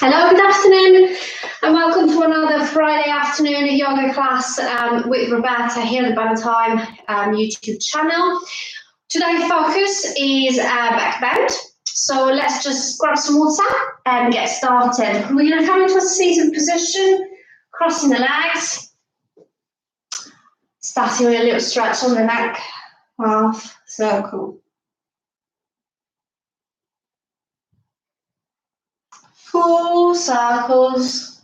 Hello, good afternoon, and welcome to another Friday afternoon yoga class with Roberta here at the Banner Time YouTube channel. Today's focus is back bend, so let's just grab some water and get started. We're going to come into a seated position, crossing the legs, starting with a little stretch on the neck, half circle. Full circles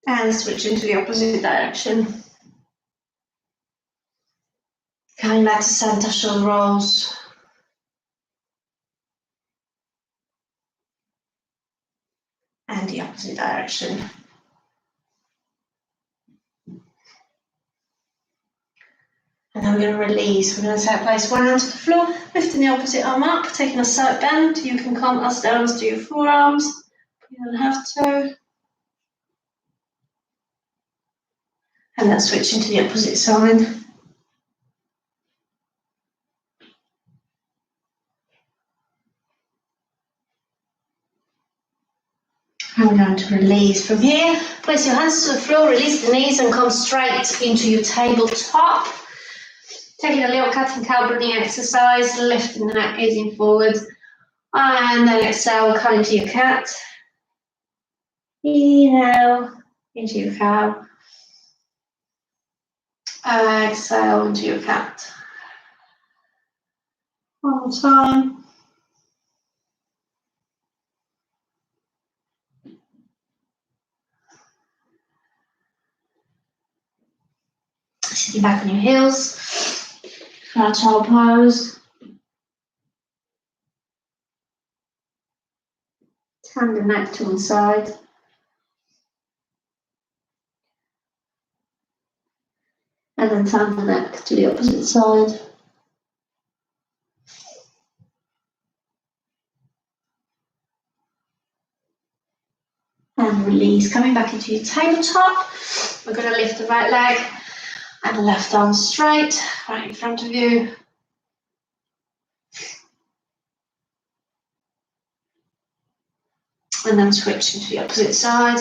and switch into the opposite direction. Coming back to center, shoulder rolls. And the opposite direction. And then we're going to release. We're going to place one hand to the floor, lifting the opposite arm up, taking a side bend. You can come as down to your forearms. You don't have to. And then switching to the opposite side. And we're going to release from here. Place your hands to the floor, release the knees and come straight into your tabletop. Taking a little cat and cow breathing exercise, lifting the neck, gazing forward. And then exhale, come into your cat. Inhale into your cow. Exhale into your cat. One more time. Sitting back on your heels. Child pose. Turn the neck to one side. And then turn the neck to the opposite side. And release. Coming back into your tabletop. We're going to lift the right leg and the left arm straight, right in front of you. And then switch into the opposite side.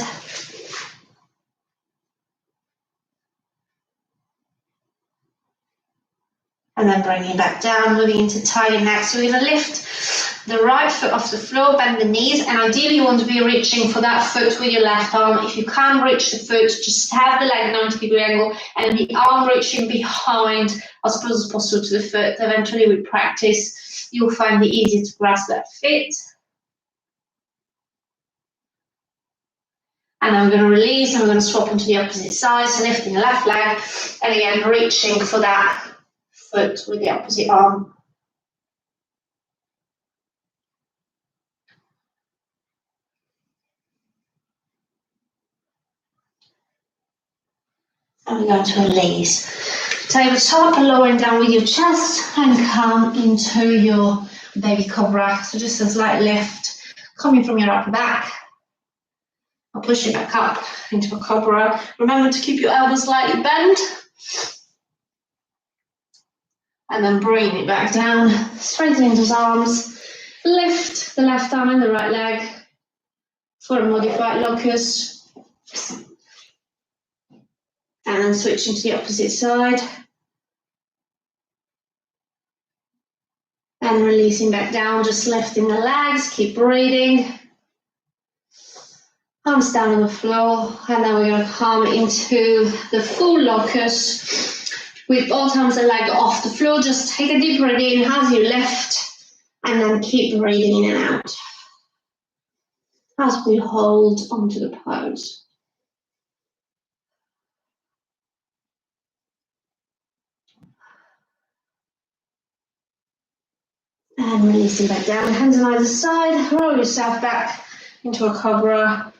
And then bringing back down, moving into tighter neck. So we're going to lift the right foot off the floor, bend the knees, and ideally you want to be reaching for that foot with your left arm. If you can't reach the foot, just have the leg 90-degree angle and the arm reaching behind as close as possible to the foot. Eventually with practice, you'll find it easier to grasp that fit. And then we're going to release and we're going to swap into the opposite side, so lifting the left leg and again reaching for that foot with the opposite arm. And we're going to release. Tabletop, lowering down with your chest and come into your baby cobra. So just a slight lift coming from your upper back. I'll push it back up into a cobra. Remember to keep your elbows slightly bent. And then bring it back down, straightening those arms. Lift the left arm and the right leg for a modified locust. And switching to the opposite side. And releasing back down, just lifting the legs, keep breathing. Arms down on the floor, and then we're going to come into the full locust with both arms and leg off the floor. Just take a deep breath in as you lift, and then keep breathing in and out as we hold onto the pose. And releasing back down, hands on either side, roll yourself back into a cobra,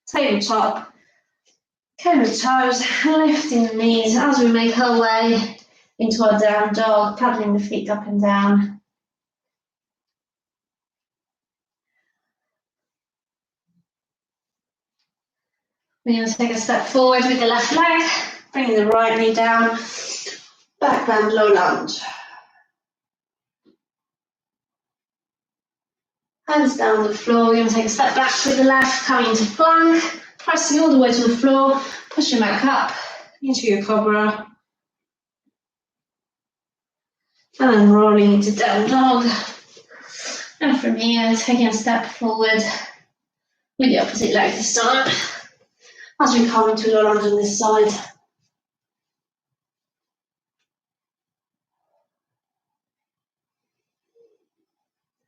tabletop, curl the toes, lifting the knees as we make our way into our down dog, paddling the feet up and down. We're going to take a step forward with the left leg, bringing the right knee down, back bend, low lunge. Hands down the floor. We're going to take a step back with the left, coming into plank, pressing all the way to the floor, pushing back up into your cobra, and then rolling into down dog. And from here, taking a step forward with the opposite leg this time, as we come into the lunge on this side.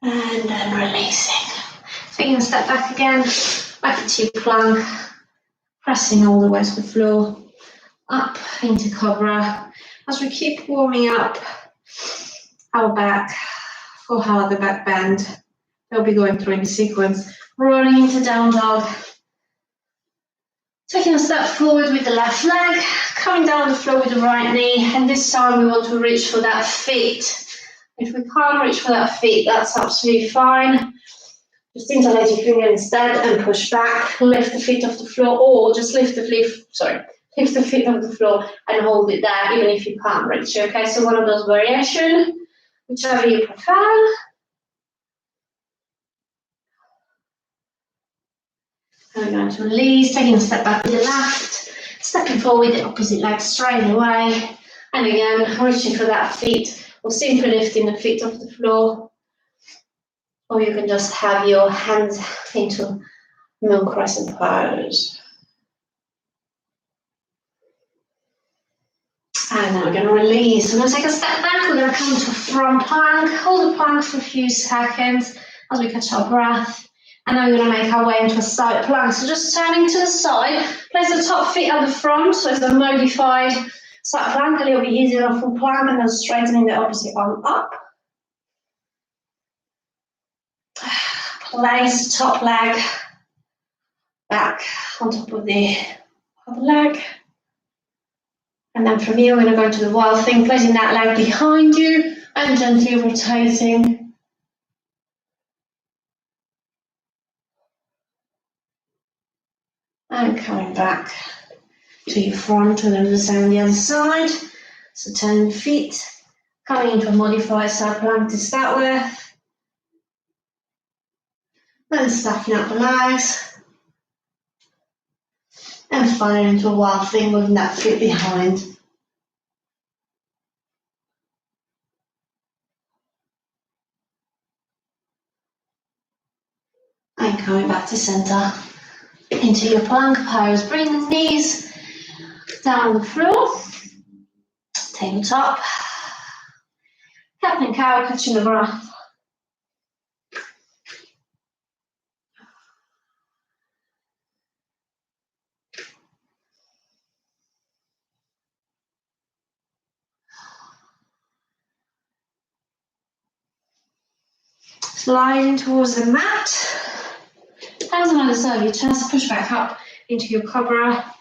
And then releasing. Taking a step back again, back into your plank, pressing all the way to the floor, up into cobra. As we keep warming up our back for the back bend, they'll be going through in sequence. Rolling into down dog. Taking a step forward with the left leg, coming down the floor with the right knee, and this time we want to reach for that feet. If we can't reach for that feet, that's absolutely fine. Just interlace your finger instead and push back. Lift the feet off the floor, or just lift the feet off the floor and hold it there, even if you can't reach. Okay, so one of those variations, whichever you prefer. And we're going to release, taking a step back with the left, stepping forward with the opposite leg straight away, and again reaching for that feet, or simply lifting the feet off the floor, or you can just have your hands into moon crescent pose. And now we're going to release. We're going to take a step back. We're going to come into a front plank, hold the plank for a few seconds as we catch our breath. And then we're going to make our way into a side plank. So just turning to the side, place the top feet at the front, so it's a modified side plank, a little bit easier than a full plank, and then straightening the opposite arm up. Place the top leg back on top of the other leg. And then from here, we're going to go into the wild thing, placing that leg behind you and gently rotating. And coming back to your front, and then the same on the other side. So turning the feet, coming into a modified side plank to start with. Then stacking up the legs. And finally into a wild thing, moving that foot behind. And coming back to center. Into your plank pose. Bring the knees down on the floor. Tabletop. Cat and cow, catching the breath. Sliding towards the mat. Hands on either side of your chest, push back up into your cobra.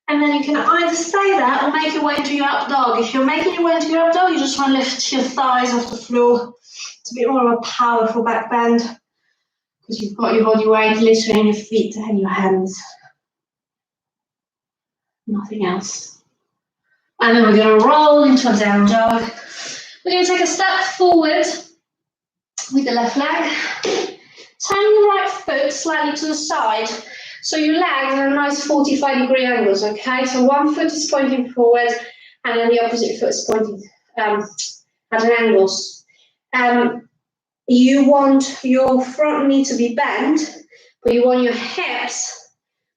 And then you can either stay there or make your way into your up dog. If you're making your way into your up dog, you just want to lift your thighs off the floor. It's a bit more of a powerful back bend because you've got your body weight literally in your feet and your hands. Nothing else. And then we're going to roll into a down dog. We're going to take a step forward with the left leg. Turning the right foot slightly to the side. So your legs are a nice 45-degree angles, okay? So one foot is pointing forward and then the opposite foot is pointing at an angle. You want your front knee to be bent, but you want your hips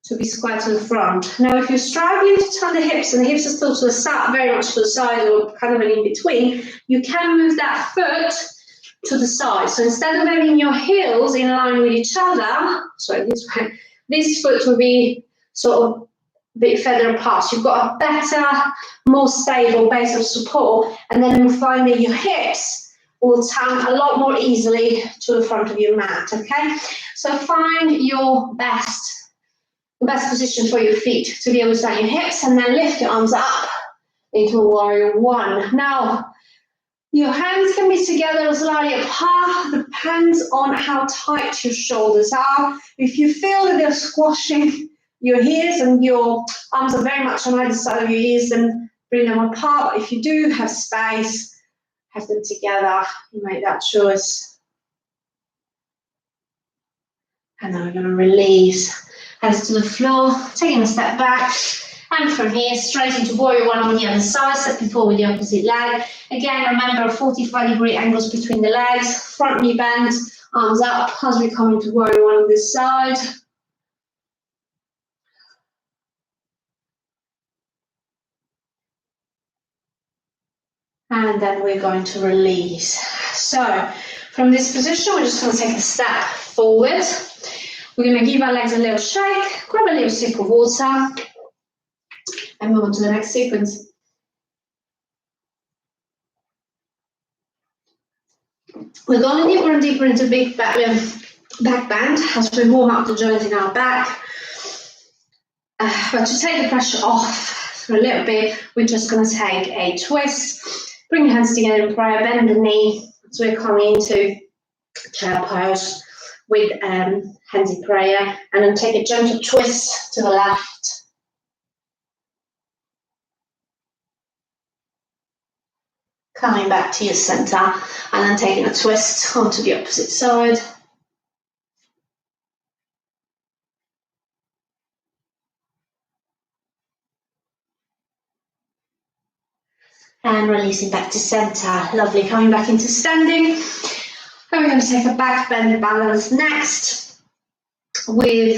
to be square to the front. Now, if you're struggling to turn the hips and the hips are still to the side, very much to the side or kind of an in-between, you can move that foot to the side. So instead of having your heels in line with each other, sorry, this way, this foot will be sort of a bit further apart. So you've got a better, more stable base of support, and then you'll find that your hips will turn a lot more easily to the front of your mat, okay? So find your best position for your feet to be able to stand your hips, and then lift your arms up into warrior one. Now, your hands can be together or slightly apart, depends on how tight your shoulders are. If you feel that they're squashing your ears and your arms are very much on either side of your ears, then bring them apart. But if you do have space, have them together, you make that choice. And then we're going to release. Hands to the floor, taking a step back. And from here, straight into warrior one on the other side, stepping forward with the opposite leg. Again, remember 45-degree angles between the legs, front knee bend, arms up as we come into warrior one on this side. And then we're going to release. So from this position, we're just going to take a step forward. We're going to give our legs a little shake, grab a little sip of water, and move on to the next sequence. We're going deeper and deeper into big back bend as we warm up the joint in our back. But to take the pressure off for a little bit, we're just going to take a twist. Bring your hands together in prayer, bend the knee. So we're coming into chair pose with hands in prayer, and then take a gentle twist to the left. Coming back to your center, and then taking a twist onto the opposite side. And releasing back to center. Lovely, coming back into standing. And we're going to take a back bend balance next with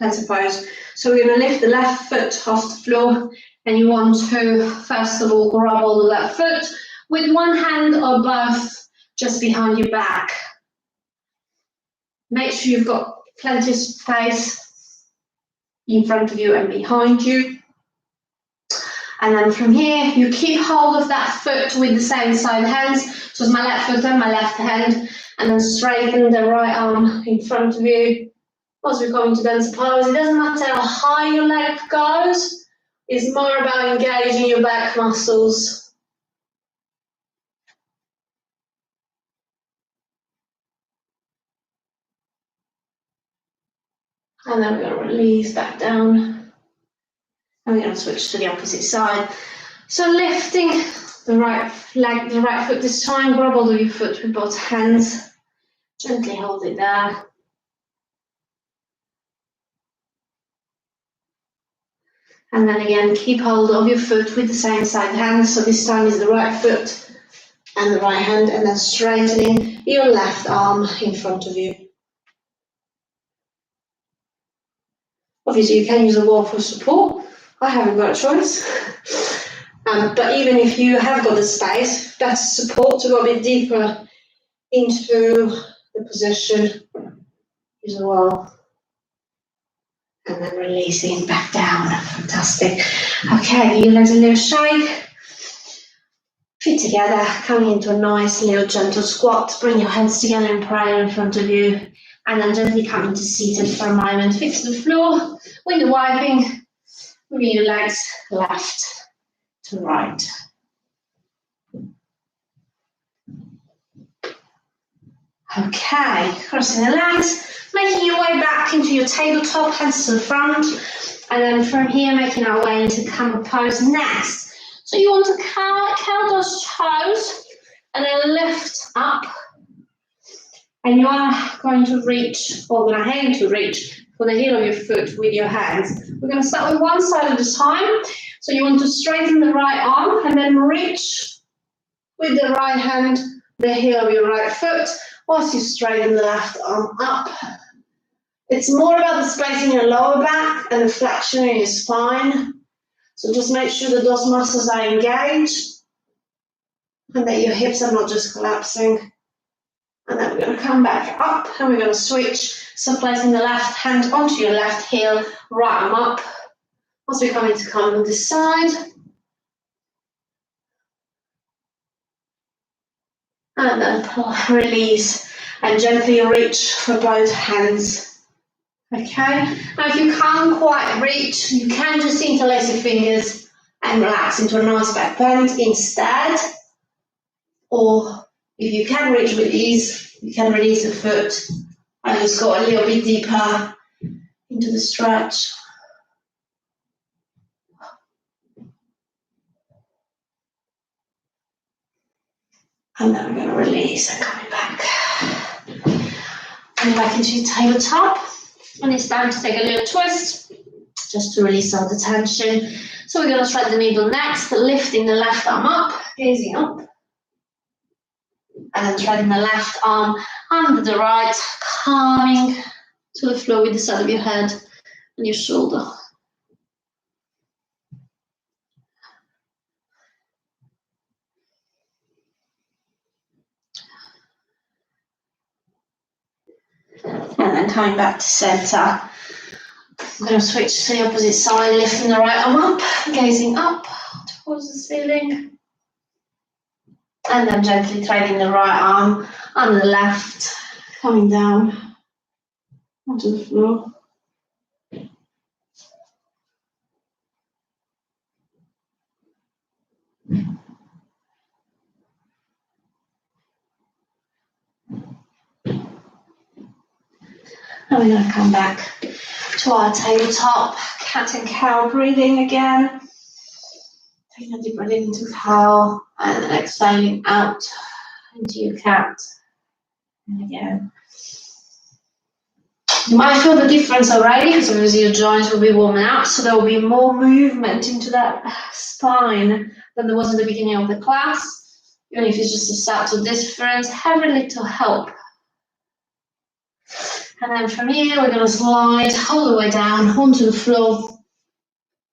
let's suppose. So we're going to lift the left foot off the floor, and you want to first of all grab all the left foot with one hand above, just behind your back. Make sure you've got plenty of space in front of you and behind you. And then from here, you keep hold of that foot with the same side hands. So it's my left foot and my left hand, and then straighten the right arm in front of you. As we go into dancer pose, it doesn't matter how high your leg goes, it's more about engaging your back muscles. And then we're going to release back down. And we're going to switch to the opposite side. So lifting the right leg, the right foot this time, grab all of your foot with both hands. Gently hold it there. And then again, keep hold of your foot with the same side hand. So this time is the right foot and the right hand, and then straightening your left arm in front of you. Obviously, you can use a wall for support. I haven't got a choice. But even if you have got the space, that's support to go a bit deeper into the position as well. And then releasing back down. Fantastic. Okay, your legs a little shake. Feet together, coming into a nice little gentle squat. Bring your hands together in prayer in front of you. And then gently come into seated for a moment. Fix the floor with the wiping. Moving your legs left to right. Okay, crossing the legs, making your way back into your tabletop, hands to the front, and then from here making our way into camel pose next. So you want to count those toes and then lift up, and you are going to reach, or going to aim to reach for the heel of your foot with your hands. We're going to start with one side at a time. So you want to straighten the right arm and then reach with the right hand the heel of your right foot whilst you straighten the left arm up. It's more about the space in your lower back and the flexion in your spine. So just make sure that those muscles are engaged and that your hips are not just collapsing. And then we're going to come back up and we're going to switch. So placing the left hand onto your left heel, right arm up. Once we're coming to come on this side. And then release and gently reach for both hands. Okay, now if you can't quite reach, you can just interlace your fingers and relax into a nice back bend instead. Or if you can reach with ease, you can release the foot and just go a little bit deeper into the stretch. And then we're going to release and coming back. coming back into your tabletop. And it's time to take a little twist, just to release all the tension. So we're going to thread the needle next, lifting the left arm up, gazing up, and then threading the left arm under the right, calming to the floor with the side of your head and your shoulder. And then coming back to center. I'm going to switch to the opposite side, lifting the right arm up, gazing up towards the ceiling. And then gently threading the right arm under the left, coming down onto the floor. And we're going to come back to our tabletop, cat and cow breathing again. Taking a deep breath into cow and then exhaling out into your cat. And again. You might feel the difference already because obviously your joints will be warming up, so there will be more movement into that spine than there was in the beginning of the class. Even if it's just a subtle difference, have a little help. And then from here, we're going to slide all the way down onto the floor.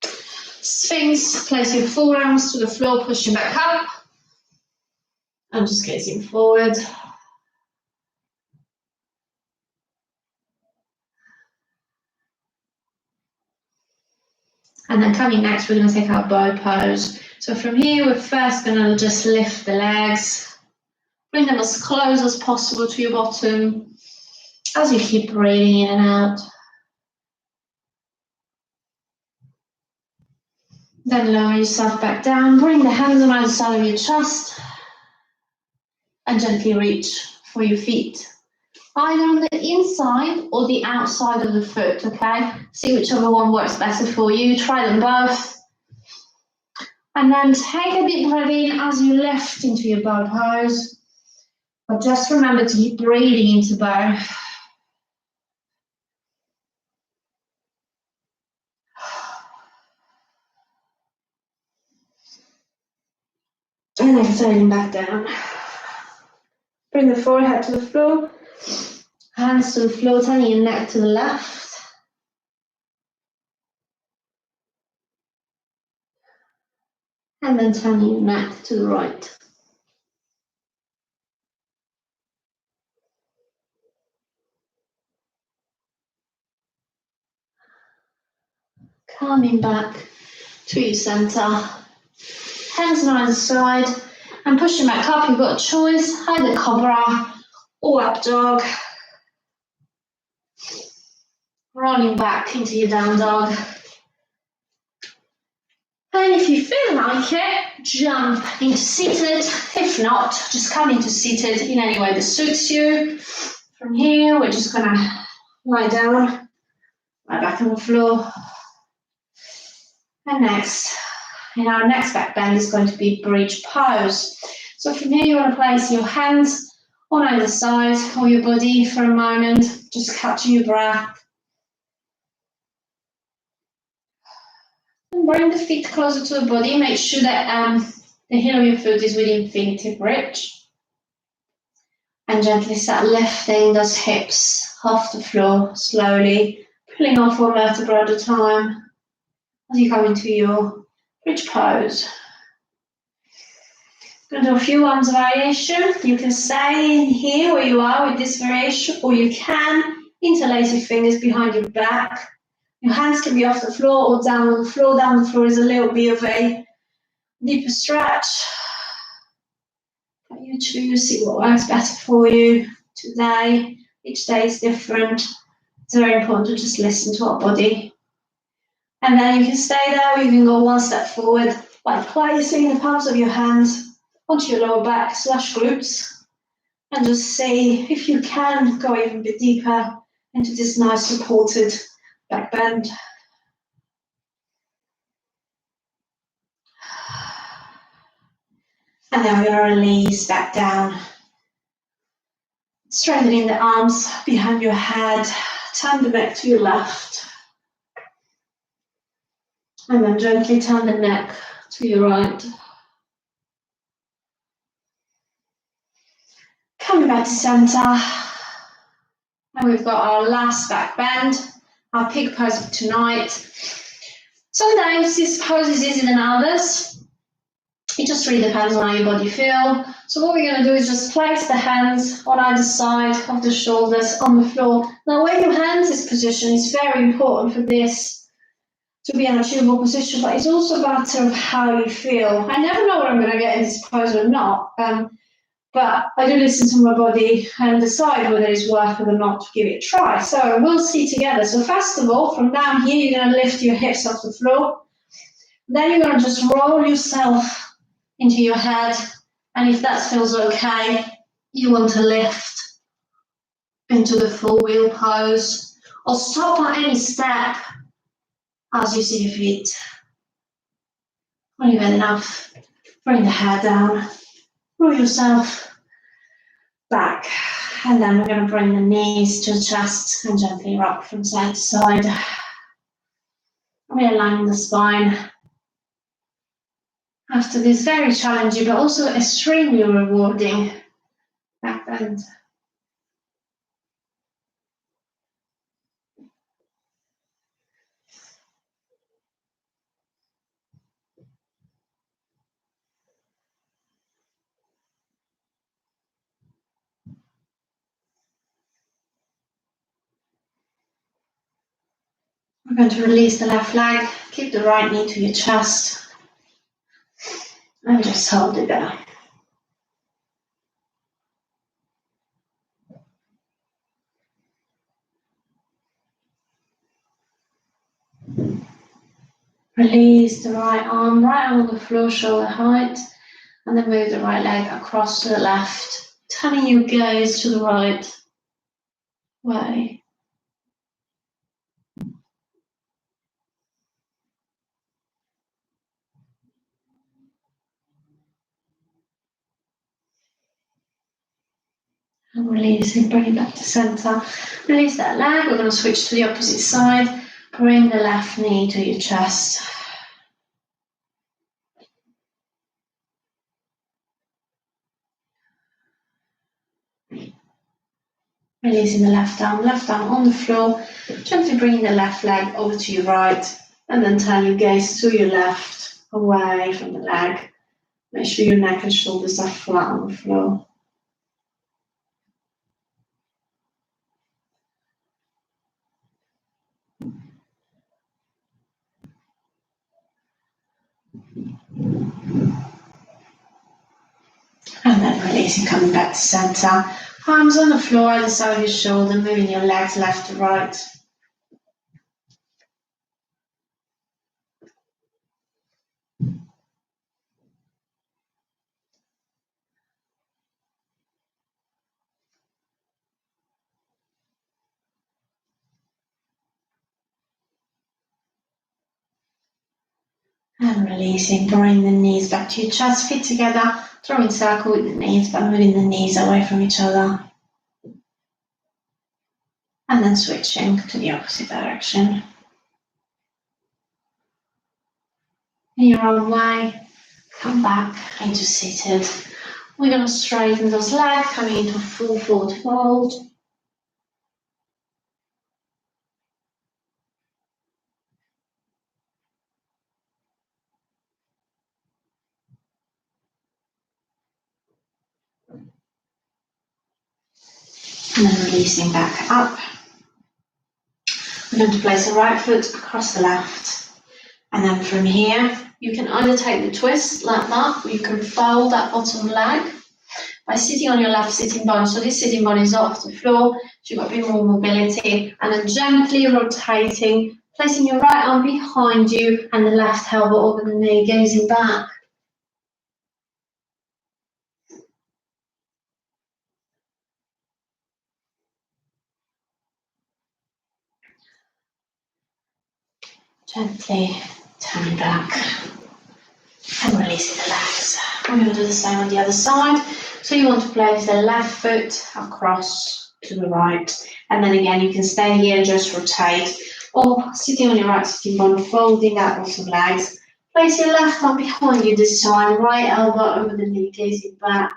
Sphinx, place your forearms to the floor, pushing back up. And just gazing forward. And then coming next, we're going to take our bow pose. So from here, we're first going to just lift the legs. Bring them as close as possible to your bottom as you keep breathing in and out. Then lower yourself back down, bring the hands on either side of your chest and gently reach for your feet. Either on the inside or the outside of the foot, okay? See whichever one works better for you. Try them both. And then take a deep breath in as you lift into your bow pose. But just remember to keep breathing into bow. And exhaling back down. Bring the forehead to the floor. Hands to the floor, turning your neck to the left. And then turning your neck to the right. Coming back to your center. Hands on either side. And pushing back up, you've got a choice, either cobra or up dog. Rolling back into your down dog. And if you feel like it, jump into seated. If not, just come into seated in any way that suits you. From here, we're just going to lie down, lie back on the floor. And next, in our next back bend is going to be bridge pose. So from here, you want to place your hands on either side of your body for a moment, just catching your breath. And bring the feet closer to the body. Make sure that the heel of your foot is within fingertip bridge. And gently start lifting those hips off the floor, slowly, pulling off one vertebra at a time as you come into your bridge pose. Going to do a few arms variation. You can stay in here where you are with this variation, or you can interlace your fingers behind your back. Your hands can be off the floor or down on the floor. Down the floor is a little bit of a deeper stretch. But you choose, see what works better for you today. Each day is different. It's very important to just listen to our body. And then you can stay there, or you can go one step forward by placing the palms of your hands onto your lower back / glutes. And just see if you can go even a bit deeper into this nice supported back bend. And then we're going to release back down Strengthening the arms behind your head, turn the neck to your left. And then gently turn the neck to your right. Coming back to center. And we've got our last back bend, our peak pose of tonight. Sometimes this pose is easier than others. It just really depends on how your body feels. So what we're going to do is just place the hands on either side of the shoulders on the floor. Now where your hands is positioned is very important for this to be an achievable position, but it's also a matter of how you feel. I never know what I'm going to get in this pose or not, but I do listen to my body and decide whether it's worth it or not to give it a try. So we'll see together. So first of all, from down here, you're going to lift your hips off the floor. Then you're going to just roll yourself into your head. And if that feels okay, you want to lift into the full wheel pose or stop at any step as you see fit. When you've had enough, bring the head down, roll yourself back, and then we're going to bring the knees to the chest and gently rock from side to side. Realigning the spine. After this very challenging but also extremely rewarding back bend. We're going to release the left leg, keep the right knee to your chest, and just hold it there. Release the right arm on the floor, shoulder height, and then move the right leg across to the left, turning your gaze to the right way. And releasing, bring it back to center. Release that leg. We're going to switch to the opposite side. Bring the left knee to your chest. Releasing the left arm on the floor. Gently bringing the left leg over to your right. And then turn your gaze to your left, away from the leg. Make sure your neck and shoulders are flat on the floor. And then releasing, coming back to center. Arms on the floor, either side of your shoulder, moving your legs left to right. And releasing, drawing the knees back to your chest, feet together, drawing circle with the knees, but moving the knees away from each other. And then switching to the opposite direction. In your own way, come back into seated. We're going to straighten those legs, coming into full forward fold. And then releasing back up. We're going to place the right foot across the left. And then from here, you can either take the twist like that, or you can fold that bottom leg by sitting on your left sitting bone. So this sitting bone is off the floor, so you've got a bit more mobility. And then gently rotating, placing your right arm behind you and the left elbow over the knee, gazing back. Gently turning back and releasing the legs. and we're going to do the same on the other side. So you want to place the left foot across to the right, and then again you can stay here and just rotate, or sitting on your right sitting bone, folding out lots of legs. Place your left arm behind you this time, right elbow over the knee, gazing back.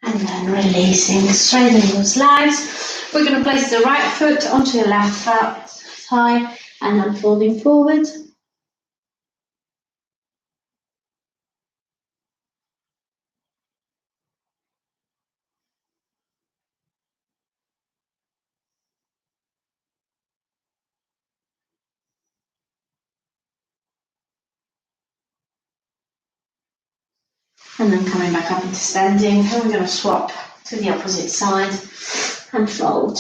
And then releasing, straightening those legs. We're going to place the right foot onto your left thigh and then folding forward. And then coming back up into standing, and we're going to swap to the opposite side and fold.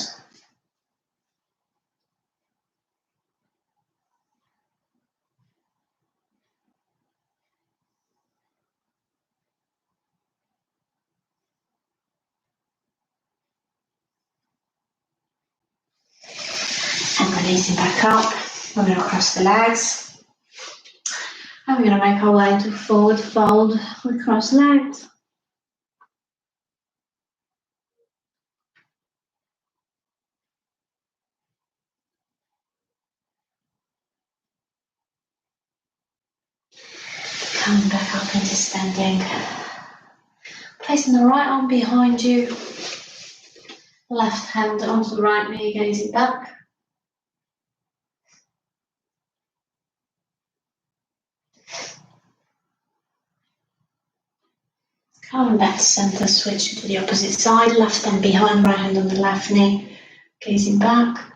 And releasing back up, we're going to cross the legs. And we're going to make our way to forward fold with crossed legs. Coming back up into standing. Placing the right arm behind you, left hand onto the right knee, gazing back. Coming back to centre, switching to the opposite side, left hand behind, right hand on the left knee, gazing back.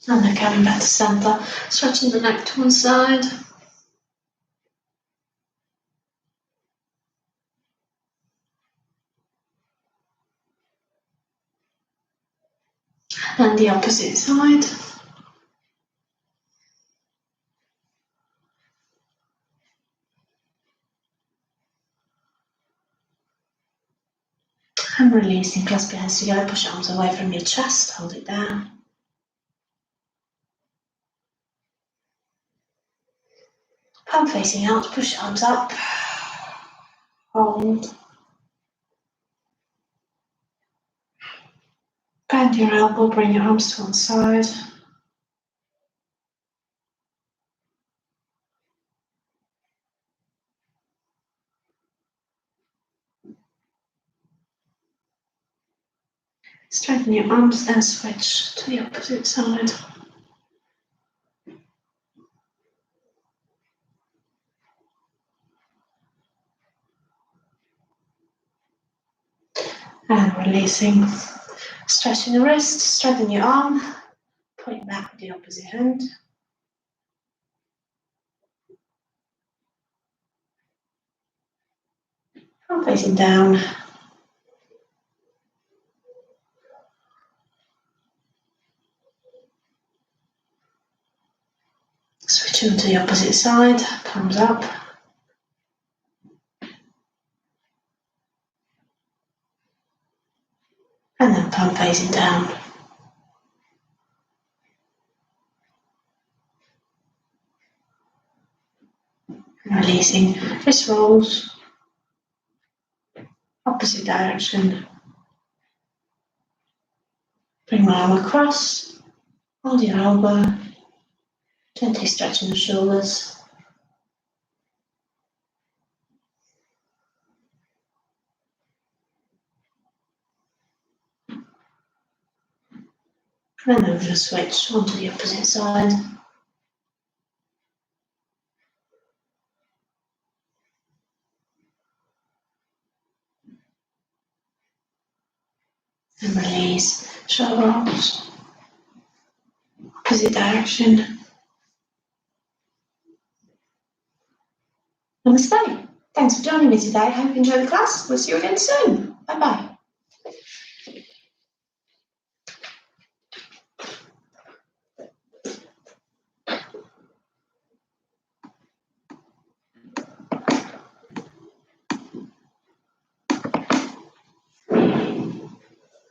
And then coming back to centre, stretching the neck to one side. And the opposite side. And releasing, clasp your hands together, push your arms away from your chest, hold it down. Palm facing out, push your arms up, hold. Bend your elbow, bring your arms to one side. Straighten your arms, then switch to the opposite side. And releasing, stretching the wrist, straighten your arm, point back with the opposite hand. Palm facing down. Switching to the opposite side, palms up. And then palm facing down. And releasing, wrist rolls, opposite direction. Bring my arm across, hold your elbow, gently stretching the shoulders. And then we're going to switch onto the opposite side. And release, shoulder rolls, opposite direction. Namaste. Thanks for joining me today. I hope you enjoyed the class. We'll see you again soon. Bye-bye.